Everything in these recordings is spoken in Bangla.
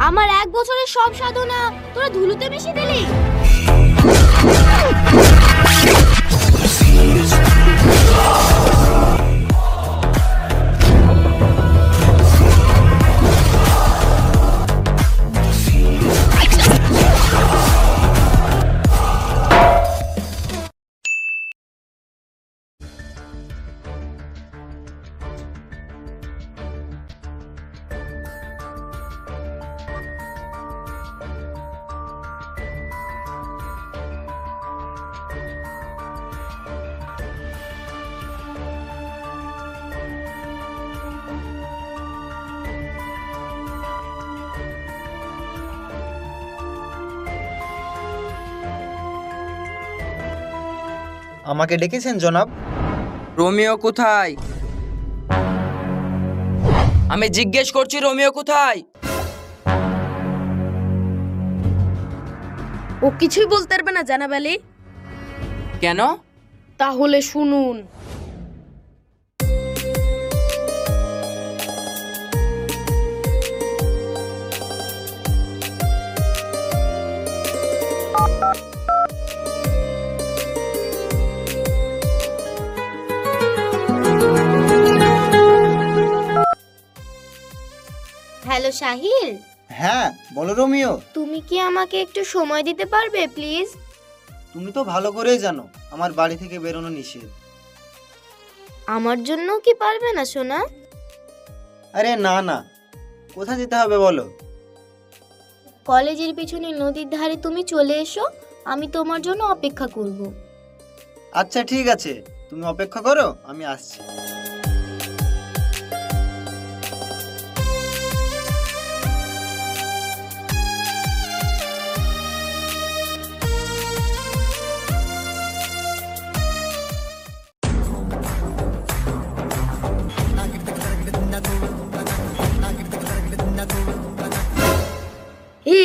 আমার 1 বছরের সব সাধনা তোরা ধুলোতে মিশিয়ে দিলি। আমাকে ডেকেছেন জনাব? রোমিও কোথায়? আমি জিজ্ঞেস করছি রোমিও কোথায়? ও কিছুই বলতে পারবে না জানাব আলী। কেন? তাহলে শুনুন। হ্যালো সাহিল, হ্যাঁ বলো রোমিও। তুমি কি আমাকে একটু সময় দিতে পারবে প্লিজ? তুমি তো ভালো করেই জানো আমার বাড়ি থেকে বেরোনো নিষেধ। আমার জন্য কি পারবে না সোনা? আরে না না, কোথায় যেতে হবে বলো? কলেজের পিছনে নদীর ধারে তুমি চলে এসো, আমি তোমার জন্য অপেক্ষা করব। আচ্ছা ঠিক আছে, তুমি অপেক্ষা করো, আমি আসছি।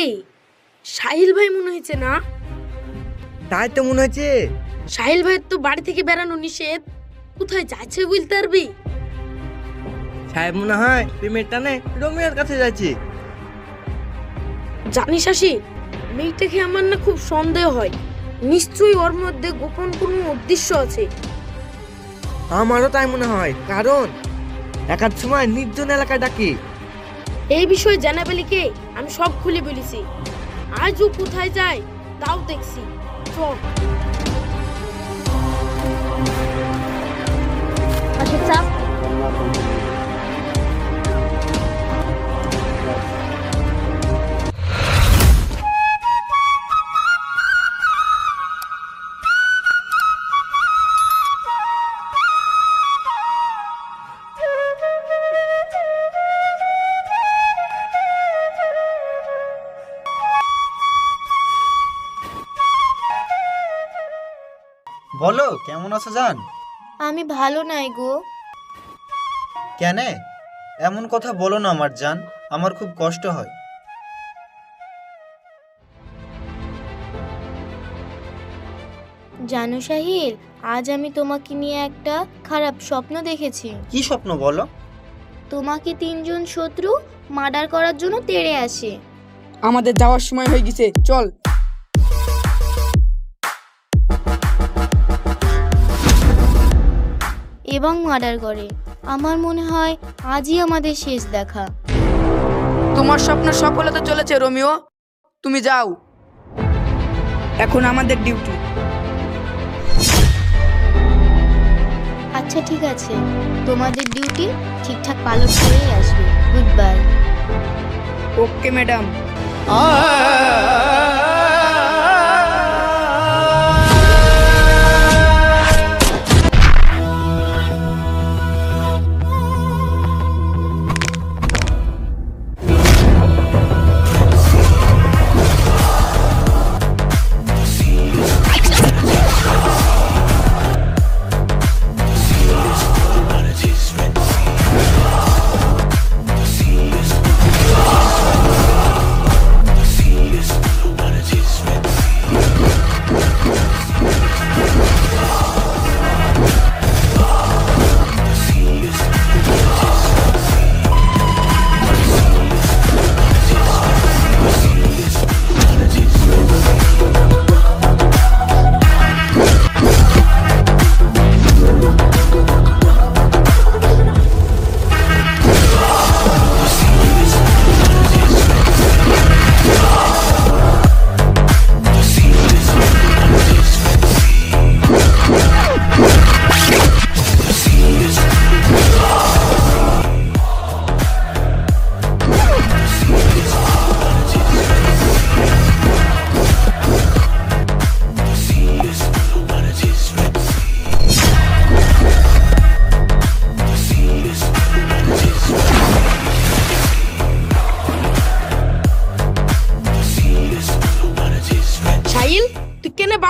এই সাহিল ভাই মনে হয়েছে না? তাই তো মনে হচ্ছে। সাহিল ভাইয়ের তো বাড়ি থেকে বেরানো নিষেধ, কোথায় যাচ্ছে বলতে পারবি? সাহেব মনে হয় প্রেমের টানে রোমিওর কাছে যাচ্ছে। জানিস আসি, মেয়েটাকে আমার না খুব সন্দেহ হয়। নিশ্চয়ই ওর মধ্যে গোপন কোনো উদ্দেশ্য আছে। আমারও তাই মনে হয়, কারণ একার সময় নির্জন এলাকায় ডাকে। এই বিষয়ে জানাবেলিকে আমি সব খুলে বলেছি। আজ ও কোথায় যায় তাও দেখছি। চল। আচ্ছা বলো কেমন আছো জান? আমি ভালো নাই গো। কেন এমন কথা বলো না আমার জান, আমার খুব কষ্ট হয়। জানো সাহিল, আজ আমি তোমাকে নিয়ে একটা খারাপ স্বপ্ন দেখেছি। কি স্বপ্ন বলো? তোমাকে 3জন শত্রু মার্ডার করার জন্য তেড়ে আসে আমাদের যাওয়ার সময় হয়ে গেছে, চল। এবং মার্ডার করে। আমার মনে হয় আজই আমাদের শেষ দেখা। তোমার স্বপ্ন সফল হতে চলেছে রোমিও, তুমি যাও। এখন আমাদের ডিউটি। আচ্ছা ঠিক আছে, তোমাদের ডিউটি ঠিকঠাক পালন করেই আসবে। Good bye. Okay madam.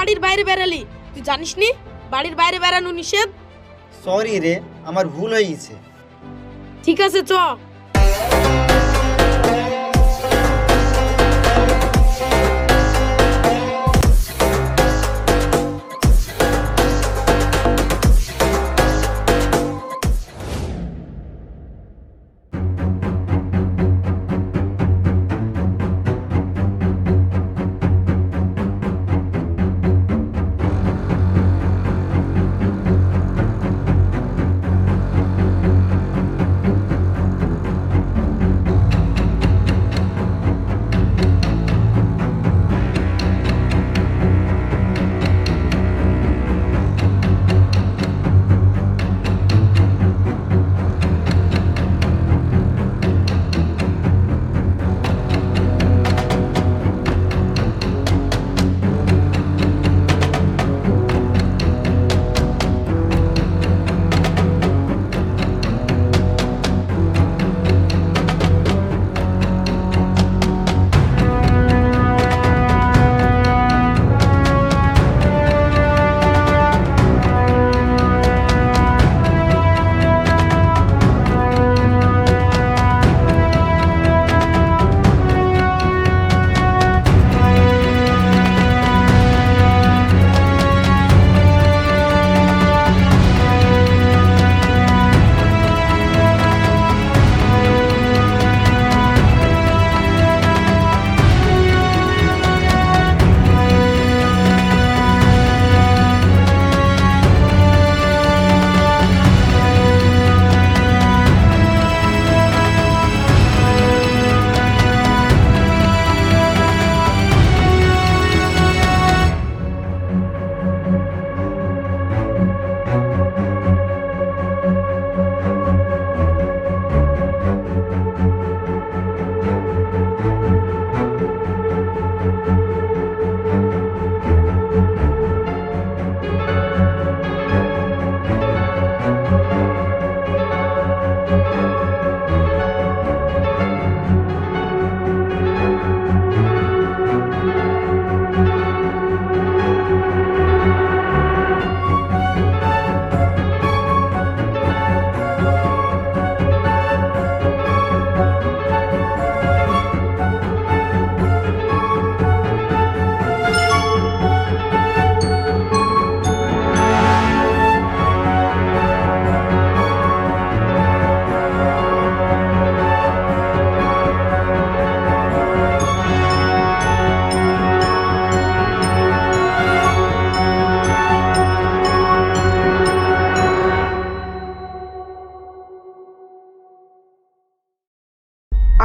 বাড়ির বাইরে বেরালি? তুই জানিস নি বাড়ির বাইরে বেরানো নিষেধ? সরি রে, আমার ভুল হয়ে গেছে। ঠিক আছে চ।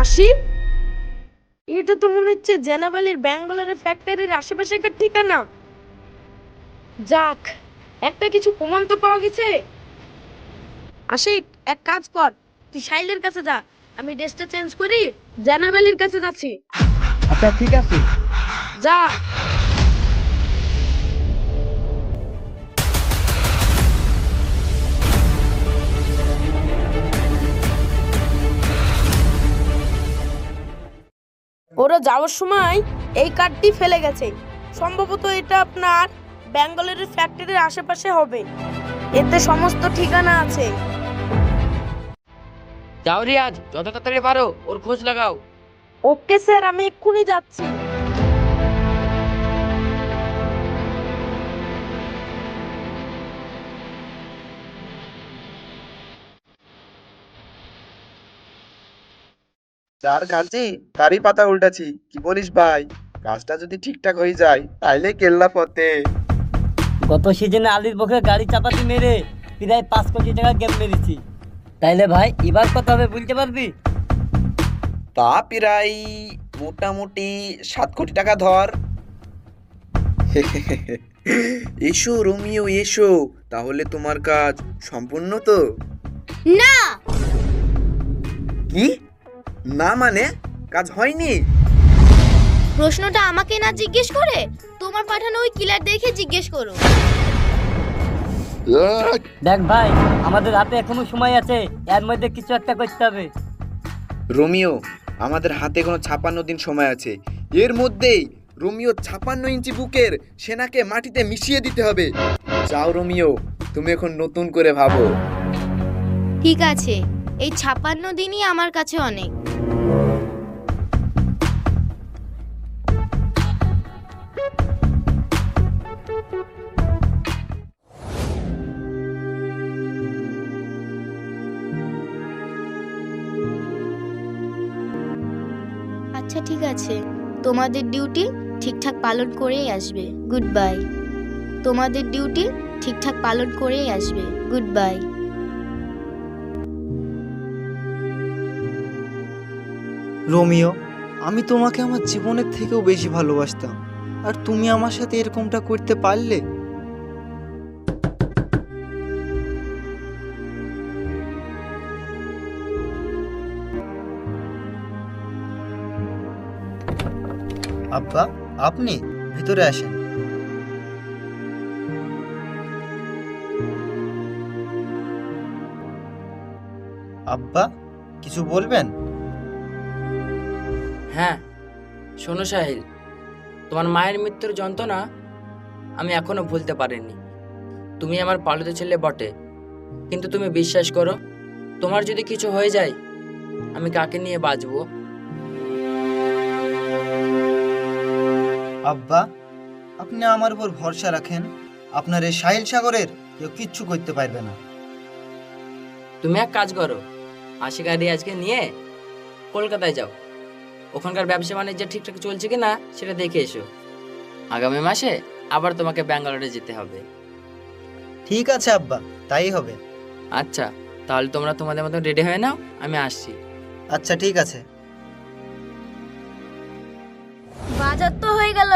আসিফ, এটা তো মনে হচ্ছে জেনাবেলির ব্যাঙ্গালোরের ফ্যাক্টরির আশেপাশেকার ঠিকানা। যাক, একটা কিছু প্রমাণ তো পাওয়া গেছে। আসিফ, এক কাজ কর, তুই সাইলের কাছে যা, আমি ড্রেসটা চেঞ্জ করি জেনাবেলির কাছে যাচ্ছি। আচ্ছা ঠিক আছে। যা। ওরা যাওয়ার সময় এই কার্ডটি ফেলে গেছে, সম্ভবত এটা আপনার ব্যাঙ্গালোরের ফ্যাক্টরির আশেপাশে হবে, এতে সমস্ত ঠিকানা আছে। যাও রিয়াজ, যত তাড়াতাড়ি পারো ওর খোঁজ লাগাও। ওকে স্যার, আমি এক্ষুনি যাচ্ছি। যার কাছে তারই পাতা উল্টাছি, কি বলিস ভাই? কাজটা যদি ঠিকঠাক হয়ে যায় তাইলে কেল্লা পথে। গত সিজনে আলির পক্ষে গাড়ি চাপাতি মেরে প্রায় 5 কোটি টাকা গেম মেরেছি। তাইলে ভাই এবার কত হবে বলতে পারবি? তা প্রায় মোটামুটি 7 কোটি টাকা ধর। এসো রোমিও এসো, তাহলে তোমার কাজ সম্পূর্ণ তো? না, কি না মানে? কাজ হয়নি? প্রশ্নটা আমাকে না জিজ্ঞেস করে তোমার পাঠানো ওই কিলার দেখে জিজ্ঞেস করো। দেখ ভাই, আমাদের হাতে এখনো সময় আছে, এর মধ্যে কিছু একটা করতে হবে। রোমিও, আমাদের হাতে কোনো 56 দিন সময় আছে, এর মধ্যেই রোমিও 56 ইঞ্চি বুকের সেনাকে মাটিতে মিশিয়ে দিতে হবে। যাও রোমিও, তুমি এখন নতুন করে ভাবো। ঠিক আছে, এই 56 দিনই আমার কাছে অনেক। আচ্ছা ঠিক আছে, তোমাদের ডিউটি ঠিকঠাক পালন করেই আসবে। Good bye. তোমাদের ডিউটি ঠিকঠাক পালন করেই আসবে। Good bye. রোমিও, আমি তোমাকে আমার জীবনের থেকেও বেশি ভালোবাসতাম, আর তুমি আমার সাথে এরকমটা করতে পারলে? আব্বা, আপনি ভিতরে আসেন। আব্বা, কিছু বলবেন? হ্যাঁ, শোনো সাহিল, তোমার মায়ের মৃত্যুর যন্ত্রণা আমি এখনো ভুলতে পারিনি। তুমি আমার পালিত ছেলে বটে, কিন্তু তুমি বিশ্বাস করো, তোমার যদি কিছু হয়ে যায় আমি কাকে নিয়ে বাঁচবো? আব্বা, আপনি আমার উপর ভরসা রাখেন। আপনার এই সাহিল সাগরের কেউ কিচ্ছু করতে পারবে না। তুমি এক কাজ করো, আশিকা আজকে নিয়ে কলকাতায় যাও, ওখানকার ব্যবসা বাণিজ্য ঠিকঠাক চলছে কিনা সেটা দেখে এসো। আগামী মাসে আবার তোমাকে ব্যাঙ্গালোরে যেতে হবে। ঠিক আছে আব্বা, তাই হবে। আচ্ছা, তাহলে তোমরা তোমাদের মতো রেডি হয়ে নাও, আমি আসছি। আচ্ছা ঠিক আছে। বাজার তো হয়ে গেল,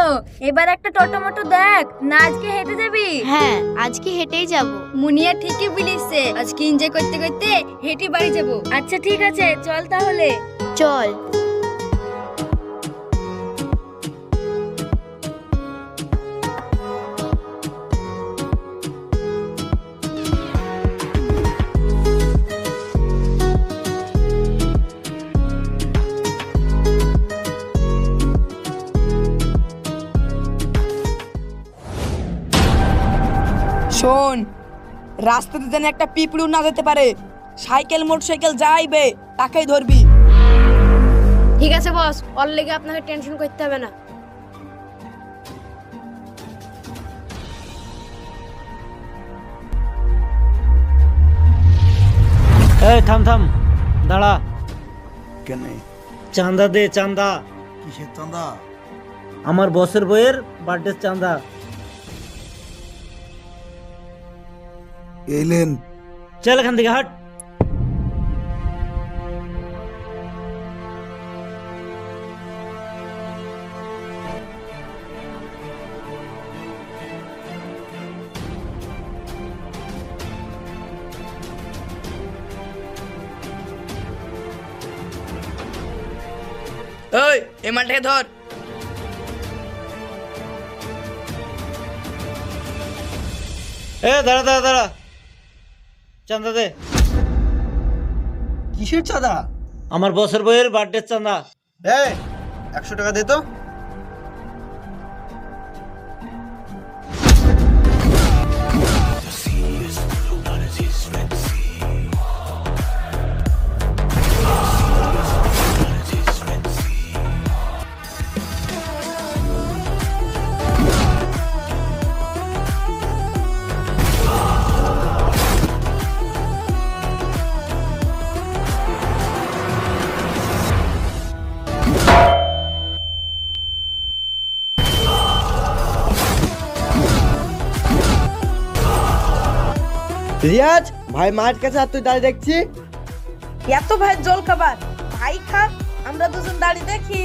এবার একটা টোটোমোটো দেখ না। আজকে হেঁটে যাবি? হ্যাঁ, আজকে হেঁটেই যাব। মুনিয়া ঠিকই বলিসছে, আজকে এনজয় করতে করতে হেঁটে বাড়ি যাব। আচ্ছা ঠিক আছে, চল তাহলে। চল। শোন, রাস্তাতে যেন একটা পিঁপড়ু না যেতে পারে। সাইকেল মোটরসাইকেল যাইবে তাকেই ধরবি। ঠিক আছে বস, ওর লেগে আপনাকে টেনশন করতে হবে না। এই থাম থাম, দাঁড়া। কেন? চাঁদা দে, চাঁদা। কিসের চাঁদা? আমার বসের বইয়ের বার্থডে চাঁদা। এলেন? চল এখান থেকে, হাট। ওই, এই মালটাকে ধর। দাঁড়া দাঁড়া দাঁড়া, চাঁদা দে। কিসের চাঁদা? আমার বসের বইয়ের বার্থডে চাঁদা। 100 টাকা দে তো। রিয়াজ ভাই মার কাছে আর তুই দাঁড়িয়ে দেখছি। এত ভাই জল খাবার ভাই খা, আমরা দুজন দাঁড়িয়ে দেখি।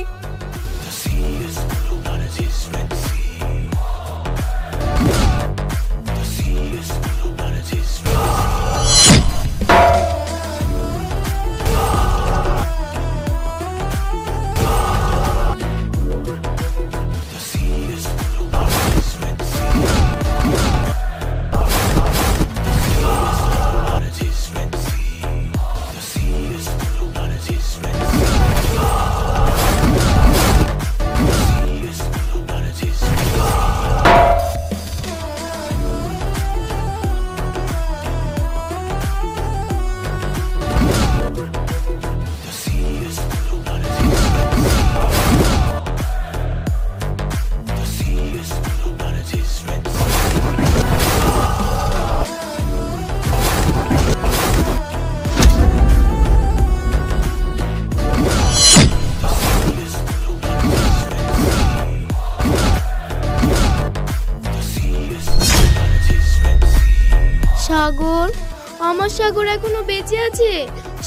আমার সাগর এখনো বেঁচে আছে,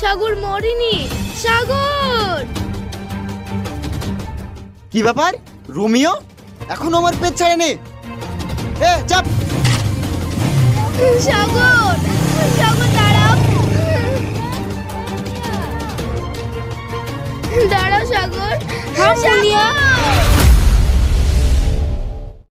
সাগর মরেনি। সাগর! কি ব্যাপার রোমিও, এখনো আমার পেট ছাড়েনি? এ চাপ! সাগর! সাগর দাঁড়াও! দাঁড়াও সাগর! সাগর!